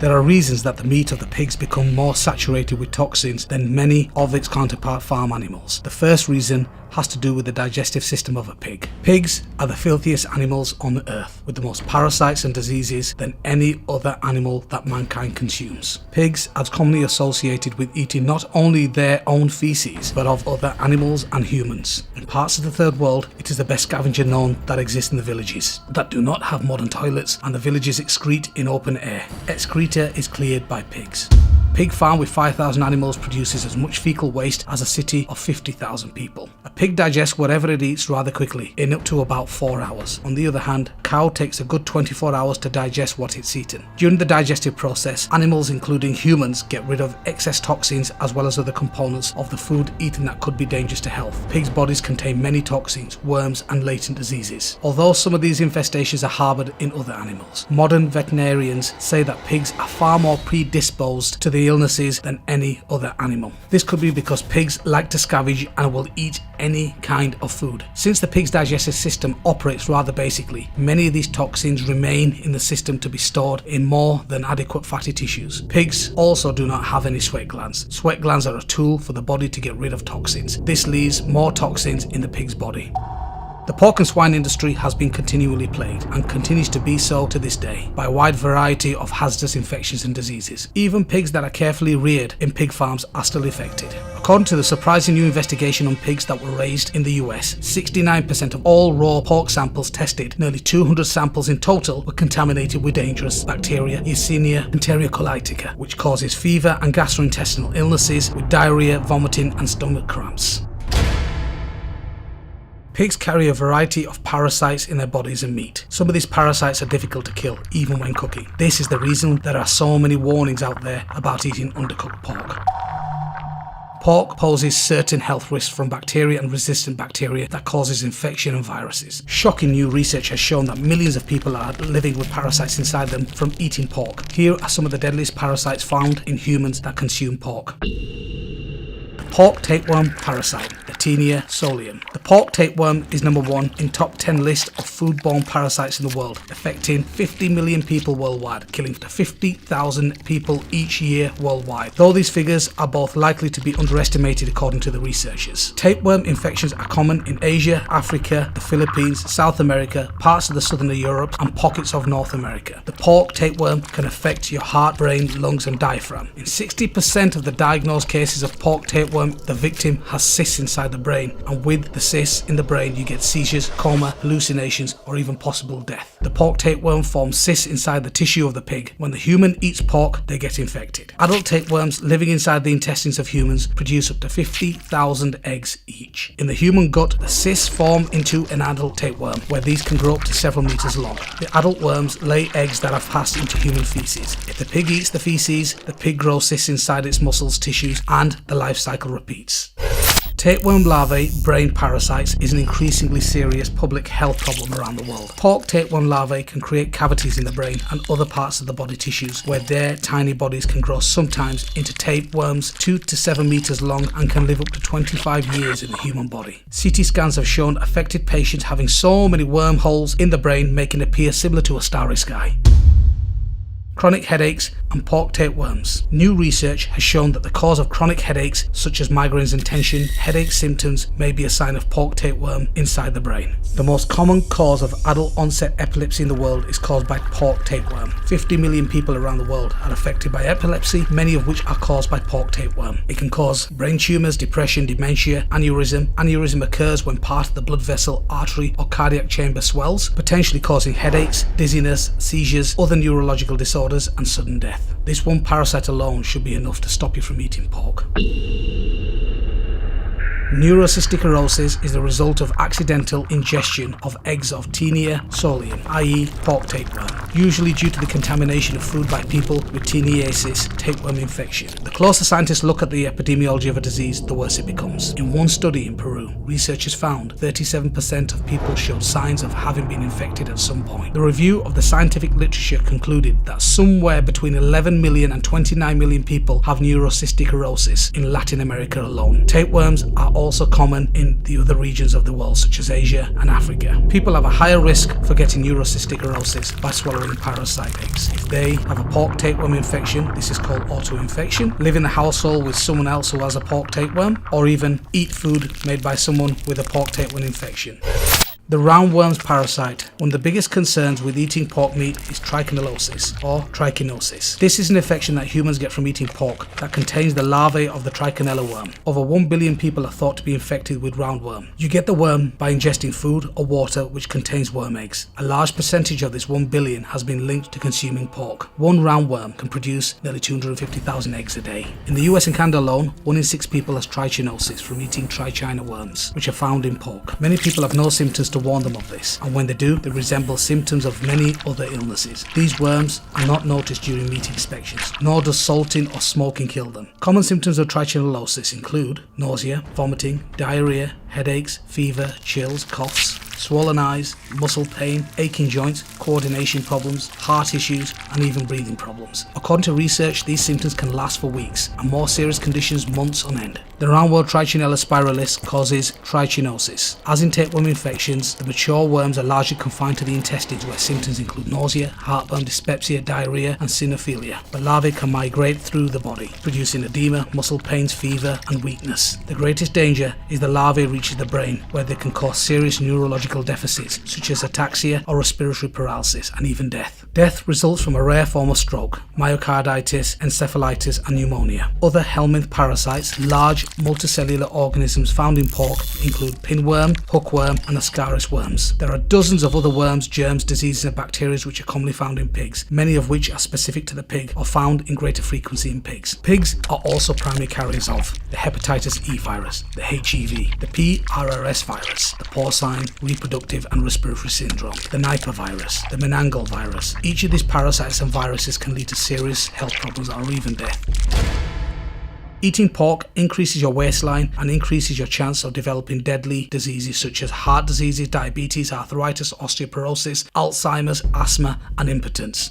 There are reasons that the meat of the pigs become more saturated with toxins than many of its counterpart farm animals. The first reason has to do with the digestive system of a pig. Pigs are the filthiest animals on earth, with the most parasites and diseases than any other animal that mankind consumes. Pigs are commonly associated with eating not only their own feces, but of other animals and humans. In parts of the third world, it is the best scavenger known that exists in the villages that do not have modern toilets, and the villages excrete in open air. Excreta is cleared by pigs. Pig farm with 5,000 animals produces as much fecal waste as a city of 50,000 people. A pig digests whatever it eats rather quickly, in up to about 4 hours. On the other hand, cow takes a good 24 hours to digest what it's eaten. During the digestive process, animals including humans get rid of excess toxins as well as other components of the food eaten that could be dangerous to health. Pigs' bodies contain many toxins, worms and latent diseases, although some of these infestations are harboured in other animals. Modern veterinarians say that pigs are far more predisposed to the illnesses than any other animal. This could be because pigs like to scavenge and will eat any kind of food. Since the pig's digestive system operates rather basically, many of these toxins remain in the system to be stored in more than adequate fatty tissues. Pigs also do not have any sweat glands. Sweat glands are a tool for the body to get rid of toxins. This leaves more toxins in the pig's body. The pork and swine industry has been continually plagued, and continues to be so to this day, by a wide variety of hazardous infections and diseases. Even pigs that are carefully reared in pig farms are still affected. According to the surprising new investigation on pigs that were raised in the US, 69% of all raw pork samples tested, nearly 200 samples in total, were contaminated with dangerous bacteria, Yersinia enterocolitica, which causes fever and gastrointestinal illnesses with diarrhea, vomiting and stomach cramps. Pigs carry a variety of parasites in their bodies and meat. Some of these parasites are difficult to kill, even when cooking. This is the reason there are so many warnings out there about eating undercooked pork. Pork poses certain health risks from bacteria and resistant bacteria that causes infection and viruses. Shocking new research has shown that millions of people are living with parasites inside them from eating pork. Here are some of the deadliest parasites found in humans that consume pork. Pork tapeworm parasite, Taenia solium. The pork tapeworm is number 1 in top 10 list of foodborne parasites in the world, affecting 50 million people worldwide, killing to 50,000 people each year worldwide. Though these figures are both likely to be underestimated according to the researchers. Tapeworm infections are common in Asia, Africa, the Philippines, South America, parts of the southern Europe and pockets of North America. The pork tapeworm can affect your heart, brain, lungs and diaphragm. In 60% of the diagnosed cases of pork tapeworm, the victim has cysts inside the brain, and with the cysts in the brain you get seizures, coma, hallucinations or even possible death. The pork tapeworm forms cysts inside the tissue of the pig. When the human eats pork, they get infected. Adult tapeworms living inside the intestines of humans produce up to 50,000 eggs each. In the human gut, the cysts form into an adult tapeworm, where these can grow up to several meters long. The adult worms lay eggs that have passed into human feces. If the pig eats the feces, the pig grows cysts inside its muscles, tissues, and the life cycle repeats. Tapeworm larvae brain parasites is an increasingly serious public health problem around the world. Pork tapeworm larvae can create cavities in the brain and other parts of the body tissues, where their tiny bodies can grow sometimes into tapeworms 2 to 7 meters long and can live up to 25 years in the human body. CT scans have shown affected patients having so many wormholes in the brain, making it appear similar to a starry sky. Chronic headaches and pork tapeworms. New research has shown that the cause of chronic headaches, such as migraines and tension, headache symptoms may be a sign of pork tapeworm inside the brain. The most common cause of adult onset epilepsy in the world is caused by pork tapeworm. 50 million people around the world are affected by epilepsy, many of which are caused by pork tapeworm. It can cause brain tumours, depression, dementia, aneurysm. Aneurysm occurs when part of the blood vessel, artery or cardiac chamber swells, potentially causing headaches, dizziness, seizures, other neurological disorders and sudden death. This one parasite alone should be enough to stop you from eating pork. Neurocystic cirrhosis is the result of accidental ingestion of eggs of Taenia solium, i.e. pork tapeworm, usually due to the contamination of food by people with Taeniasis tapeworm infection. The closer scientists look at the epidemiology of a disease, the worse it becomes. In one study in Peru, researchers found 37% of people showed signs of having been infected at some point. The review of the scientific literature concluded that somewhere between 11 million and 29 million people have neurocystic cirrhosis in Latin America alone. Tapeworms are also common in the other regions of the world, such as Asia and Africa. People have a higher risk for getting neurocystic cirrhosis by swallowing parasite eggs. If they have a pork tapeworm infection, this is called autoinfection, live in a household with someone else who has a pork tapeworm, or even eat food made by someone with a pork tapeworm infection. The roundworm's parasite. One of the biggest concerns with eating pork meat is trichinellosis or trichinosis. This is an infection that humans get from eating pork that contains the larvae of the trichinella worm. Over 1 billion people are thought to be infected with roundworm. You get the worm by ingesting food or water which contains worm eggs. A large percentage of this 1 billion has been linked to consuming pork. One roundworm can produce nearly 250,000 eggs a day. In the US and Canada alone, 1 in 6 people has trichinosis from eating trichina worms, which are found in pork. Many people have no symptoms to warn them of this, and when they do, they resemble symptoms of many other illnesses. These worms are not noticed during meat inspections, nor does salting or smoking kill them. Common symptoms of trichinellosis include nausea, vomiting, diarrhea, headaches, fever, chills, coughs, swollen eyes, muscle pain, aching joints, coordination problems, heart issues, and even breathing problems. According to research, these symptoms can last for weeks, and more serious conditions months on end. The roundworm Trichinella spiralis causes trichinosis. As in tapeworm infections, the mature worms are largely confined to the intestines, where symptoms include nausea, heartburn, dyspepsia, diarrhea, and cynophilia. But larvae can migrate through the body, producing edema, muscle pains, fever, and weakness. The greatest danger is the larvae reaches the brain, where they can cause serious neurological deficits, such as ataxia or respiratory paralysis, and even death. Death results from a rare form of stroke, myocarditis, encephalitis, and pneumonia. Other helminth parasites, large multicellular organisms found in pork, include pinworm, hookworm, and ascaris worms. There are dozens of other worms, germs, diseases, and bacteria which are commonly found in pigs, many of which are specific to the pig or found in greater frequency in pigs. Pigs are also primary carriers of the hepatitis E virus, the HEV, the PRRS virus, the porcine, reproductive, and respiratory syndrome, the Nipah virus, the meningococcal virus. Each of these parasites and viruses can lead to serious health problems or even death. Eating pork increases your waistline and increases your chance of developing deadly diseases such as heart diseases, diabetes, arthritis, osteoporosis, Alzheimer's, asthma, and impotence.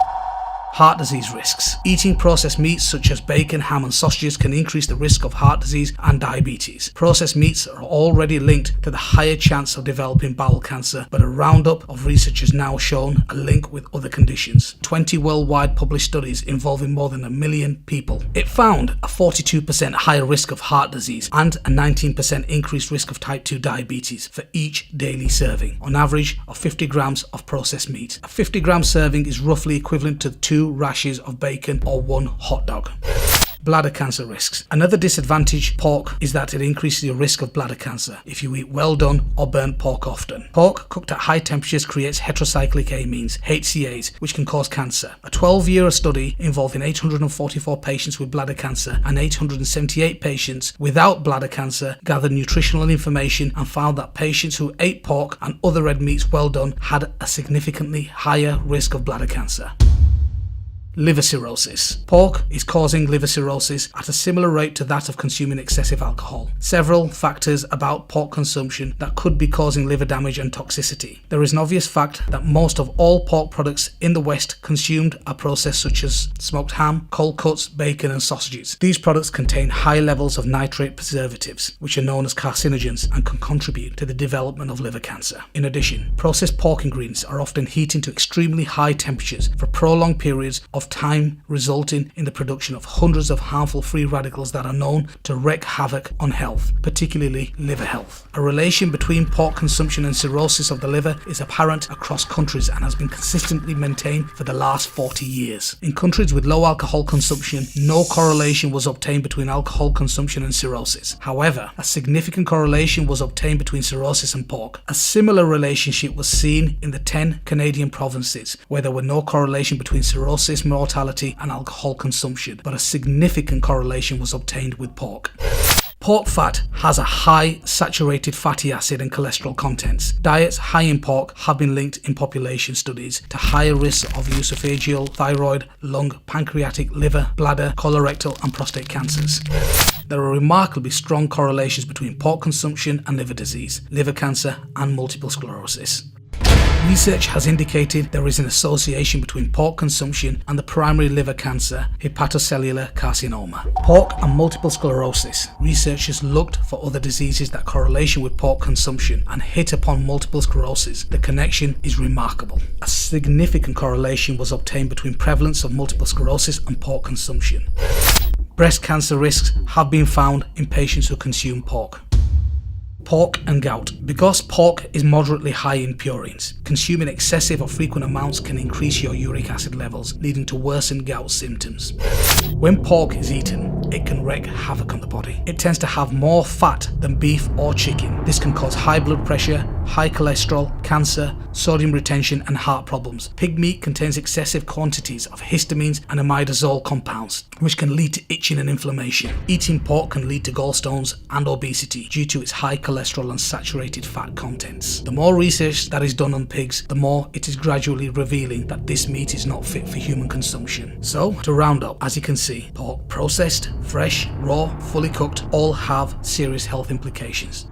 Heart disease risks. Eating processed meats such as bacon, ham, and sausages can increase the risk of heart disease and diabetes. Processed meats are already linked to the higher chance of developing bowel cancer, but a roundup of research has now shown a link with other conditions. 20 worldwide published studies involving more than 1 million people. It found a 42% higher risk of heart disease and a 19% increased risk of type 2 diabetes for each daily serving, on average of 50 grams of processed meat. A 50-gram serving is roughly equivalent to 2 rashers of bacon or 1 hot dog. Bladder cancer risks. Another disadvantage pork is that it increases your risk of bladder cancer if you eat well done or burnt pork often. Pork cooked at high temperatures creates heterocyclic amines, HCAs, which can cause cancer. A 12-year study involving 844 patients with bladder cancer and 878 patients without bladder cancer gathered nutritional information and found that patients who ate pork and other red meats well done had a significantly higher risk of bladder cancer. Liver cirrhosis. Pork is causing liver cirrhosis at a similar rate to that of consuming excessive alcohol. Several factors about pork consumption that could be causing liver damage and toxicity. There is an obvious fact that most of all pork products in the West consumed are processed, such as smoked ham, cold cuts, bacon, and sausages. These products contain high levels of nitrate preservatives, which are known as carcinogens and can contribute to the development of liver cancer. In addition, processed pork ingredients are often heated to extremely high temperatures for prolonged periods of time, resulting in the production of hundreds of harmful free radicals that are known to wreak havoc on health, particularly liver health. A relation between pork consumption and cirrhosis of the liver is apparent across countries and has been consistently maintained for the last 40 years. In countries with low alcohol consumption, no correlation was obtained between alcohol consumption and cirrhosis. However, a significant correlation was obtained between cirrhosis and pork. A similar relationship was seen in the 10 Canadian provinces, where there were no correlation between cirrhosis, mortality, and alcohol consumption, but a significant correlation was obtained with pork. Pork fat has a high saturated fatty acid and cholesterol contents. Diets high in pork have been linked in population studies to higher risks of esophageal, thyroid, lung, pancreatic, liver, bladder, colorectal, and prostate cancers. There are remarkably strong correlations between pork consumption and liver disease, liver cancer, and multiple sclerosis. Research has indicated there is an association between pork consumption and the primary liver cancer, hepatocellular carcinoma. Pork and multiple sclerosis. Researchers looked for other diseases that correlation with pork consumption and hit upon multiple sclerosis. The connection is remarkable. A significant correlation was obtained between prevalence of multiple sclerosis and pork consumption. Breast cancer risks have been found in patients who consume pork. Pork and gout. Because pork is moderately high in purines, consuming excessive or frequent amounts can increase your uric acid levels, leading to worsened gout symptoms. When pork is eaten, it can wreak havoc on the body. It tends to have more fat than beef or chicken. This can cause high blood pressure, high cholesterol, cancer, sodium retention, and heart problems. Pig meat contains excessive quantities of histamines and imidazole compounds, which can lead to itching and inflammation. Eating pork can lead to gallstones and obesity due to its high cholesterol and saturated fat contents. The more research that is done on pigs, the more it is gradually revealing that this meat is not fit for human consumption. So, to round up, as you can see, pork, processed, fresh, raw, fully cooked, all have serious health implications.